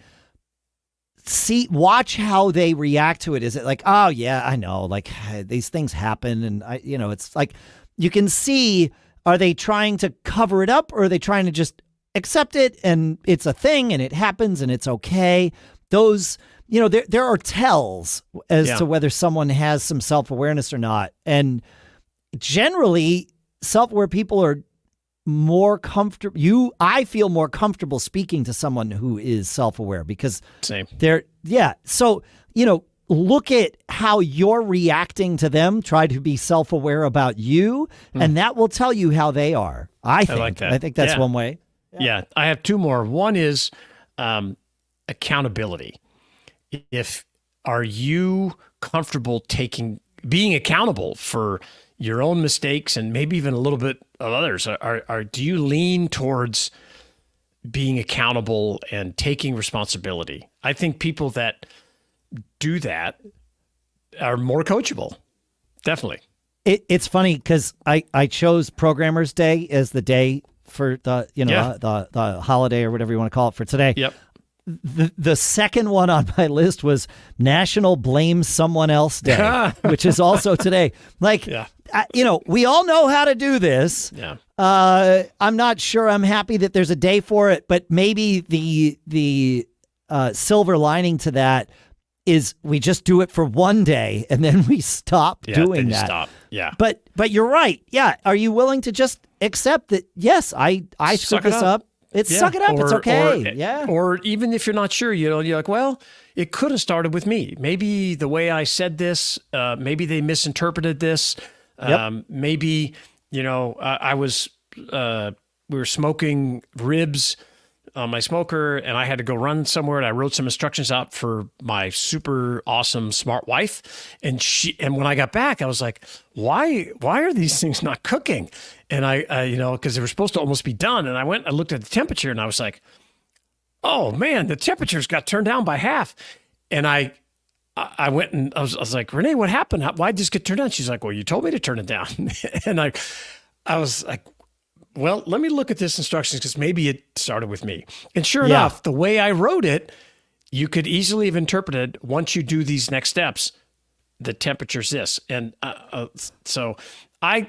Watch how they react to it. Is it like, oh yeah, I know, like these things happen, and it's like you can see. Are they trying to cover it up or are they trying to just accept it and it's a thing and it happens and it's okay? those, there are tells as to whether someone has some self-awareness or not. And generally, self-aware people are more comfortable. I feel more comfortable speaking to someone who is self-aware because same. So, look at how you're reacting to them. Try to be self-aware about you, and that will tell you how they are. I think. I like that. I think that's one way. Yeah. I have two more. One is accountability. Are you comfortable being accountable for your own mistakes and maybe even a little bit of others? Do you lean towards being accountable and taking responsibility? I think people that do that are more coachable. Definitely. It's funny because I chose Programmers Day as the day for the the holiday or whatever you want to call it for today. Yep. The second one on my list was National Blame Someone Else Day, which is also today. We all know how to do this. Yeah. I'm not sure I'm happy that there's a day for it, but maybe the silver lining to that is we just do it for one day and then we stop doing that. Stop. Yeah. But you're right. Yeah. Are you willing to just accept that? Yes, I screwed this up. Suck it up. It's okay. Or even if you're not sure, you're like, well, it could have started with me. Maybe the way I said this, maybe they misinterpreted this. Maybe, we were smoking ribs on my smoker and I had to go run somewhere and I wrote some instructions out for my super awesome smart wife. And when I got back, I was like, why are these things not cooking? And I cause they were supposed to almost be done. And I looked at the temperature and I was like, oh man, the temperature's got turned down by half. And I went and I was like, Renee, what happened? Why'd this get turned down? She's like, well, you told me to turn it down. And I was like, well, let me look at this instructions because maybe it started with me. And sure enough, the way I wrote it, you could easily have interpreted once you do these next steps, the temperature's this. And so I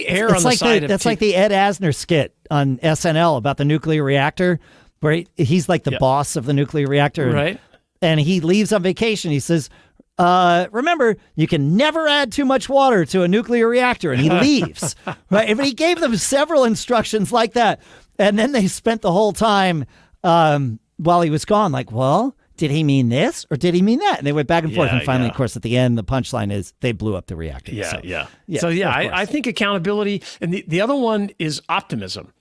err on the side of... That's like the Ed Asner skit on SNL about the nuclear reactor, where he's like the boss of the nuclear reactor. Right. And he leaves on vacation. He says, remember, you can never add too much water to a nuclear reactor. And he leaves. Right. And he gave them several instructions like that. And then they spent the whole time while he was gone, like, well, did he mean this or did he mean that? And they went back and forth. And finally, of course, at the end, the punchline is they blew up the reactor. I think accountability. And the other one is optimism.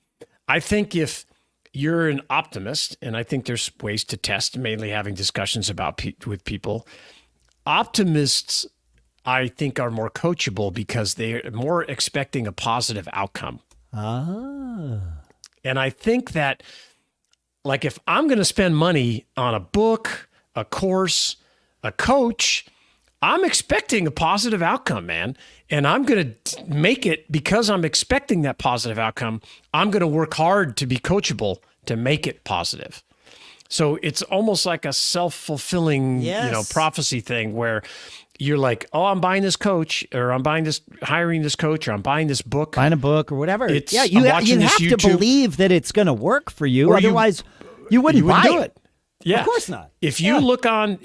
I think if you're an optimist, and I think there's ways to test, mainly having discussions with people. Optimists, I think, are more coachable because they're more expecting a positive outcome. And I think that, like, if I'm going to spend money on a book, a course, a coach, I'm expecting a positive outcome, man. And I'm going to make it because I'm expecting that positive outcome. I'm going to work hard to be coachable to make it positive. So it's almost like a self-fulfilling, prophecy thing where you're like, oh, I'm buying this coach, or I'm hiring this coach, or I'm buying this book. Buying a book or whatever. You have to believe that it's going to work for you. Otherwise, you wouldn't buy it. Yeah. Of course not. If you look on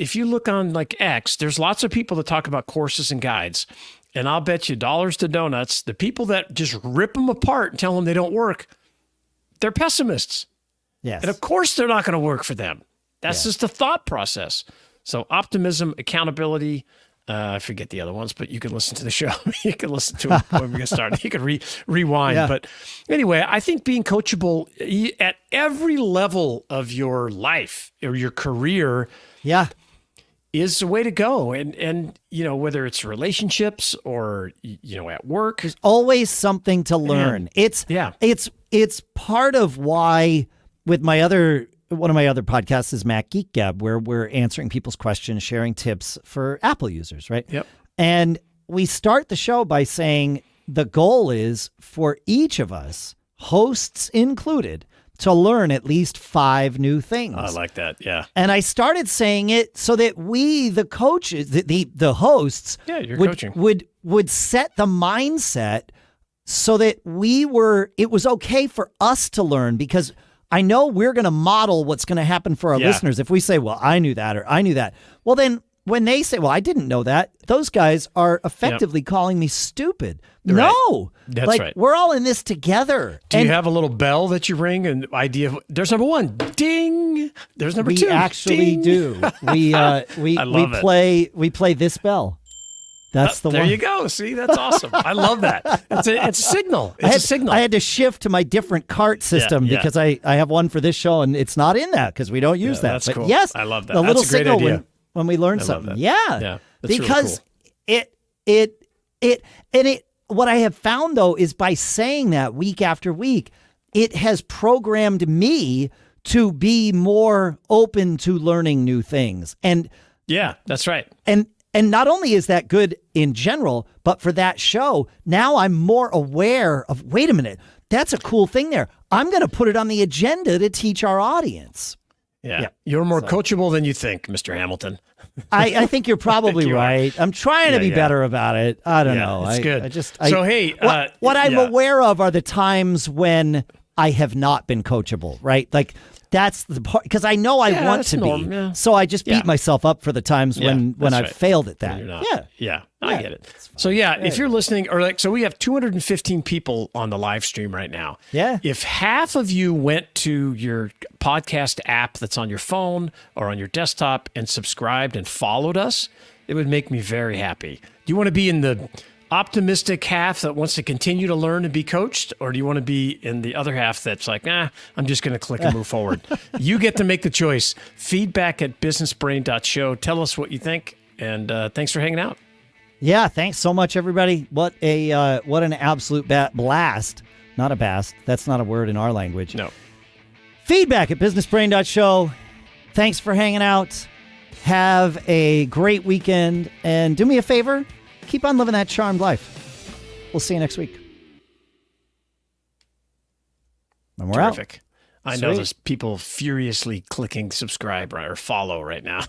like X, there's lots of people that talk about courses and guides. And I'll bet you dollars to donuts, the people that just rip them apart and tell them they don't work, they're pessimists. Yes. And of course they're not going to work for them. That's just the thought process. So optimism, accountability, I forget the other ones, but you can listen to the show. You can listen to it when we get started. You can rewind. Yeah. But anyway, I think being coachable at every level of your life or your career is the way to go. And whether it's relationships or, at work. There's always something to learn. It's part of why with one of my other podcasts is Mac Geek Gab, where we're answering people's questions, sharing tips for Apple users, right? Yep. And we start the show by saying the goal is for each of us, hosts included, to learn at least 5 new things. I like that. Yeah. And I started saying it so that we, the coaches, the hosts, would set the mindset so that it was okay for us to learn, because I know we're going to model what's going to happen for our listeners. If we say, well, I knew that, or I knew that, well, then when they say, well, I didn't know that, those guys are effectively calling me stupid. Right. No, that's like, right. We're all in this together. Do you have a little bell that you ring and idea of, there's number one, ding. There's number two, we actually ding. do. We play this bell. That's the there one. There you go. See, that's awesome. I love that. It's a signal. It's a signal. I had to shift to my different cart system because I have one for this show and it's not in that because we don't use that. That's But cool. yes, I love that. The That's little a great signal idea. when we learn something. Yeah. That's because really cool. it what I have found though is by saying that week after week, it has programmed me to be more open to learning new things. And yeah, that's right. And not only is that good in general, but for that show, now I'm more aware of, wait a minute, that's a cool thing there. I'm going to put it on the agenda to teach our audience. Yeah. You're more coachable than you think, Mr. Hamilton. I think you're probably right. I'm trying to be better about it. I don't know. It's good. Hey, what I'm aware of are the times when I have not been coachable, right? Like, that's the part, because I know I want to be. Yeah. So I just beat myself up for the times when I've failed at that. I get it. So if you're listening, so we have 215 people on the live stream right now. Yeah. If half of you went to your podcast app that's on your phone or on your desktop and subscribed and followed us, it would make me very happy. Do you want to be in the optimistic half that wants to continue to learn and be coached, or do you want to be in the other half that's like, I'm just going to click and move forward? You get to make the choice. Feedback at businessbrain.show. Tell us what you think, and thanks for hanging out. Yeah, thanks so much, everybody. What an absolute blast. Not a bast. That's not a word in our language. No. Feedback at businessbrain.show. Thanks for hanging out. Have a great weekend, and do me a favor. Keep on living that charmed life. We'll see you next week. And we're Terrific. out. I know there's people furiously clicking subscribe or follow right now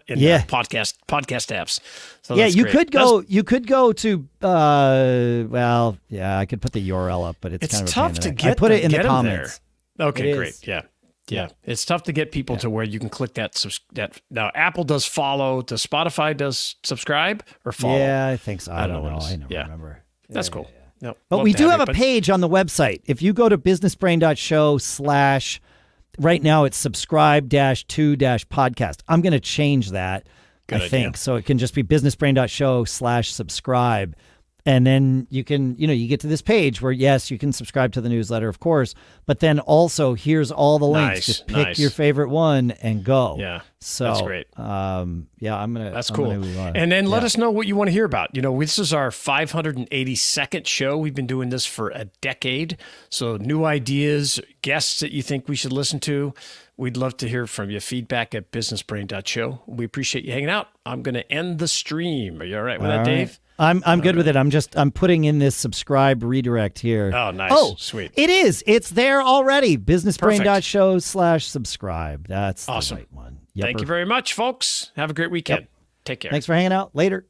in podcast apps. So you great. You could go to I could put the URL up, but it's kind of tough to get. I put it in the comments. There. Okay, great. Yeah. It's tough to get people to where you can click that. Now, Apple does follow. Does Spotify does subscribe or follow? Yeah, I think so. I don't know. I don't yeah. remember. That's cool. Yeah. Nope. But we do have a page on the website. If you go to businessbrain.show / right now it's subscribe-to-podcast. I'm going to change that, I think. So it can just be businessbrain.show / subscribe. And then you can, you get to this page where, yes, you can subscribe to the newsletter, of course, but then also here's all the links. Just pick your favorite one and go. Yeah. So that's great. That's cool. And then let us know what you want to hear about. This is our 582nd show. We've been doing this for a decade. So new ideas, guests that you think we should listen to. We'd love to hear from you. Feedback at businessbrain.show. We appreciate you hanging out. I'm going to end the stream. Are you all right with that, Dave? I'm good with it. I'm putting in this subscribe redirect here. Oh, nice. Oh, sweet. It is. It's there already. Businessbrain.show / subscribe. That's awesome. The right one. Thank you very much, folks. Have a great weekend. Take care. Thanks for hanging out. Later.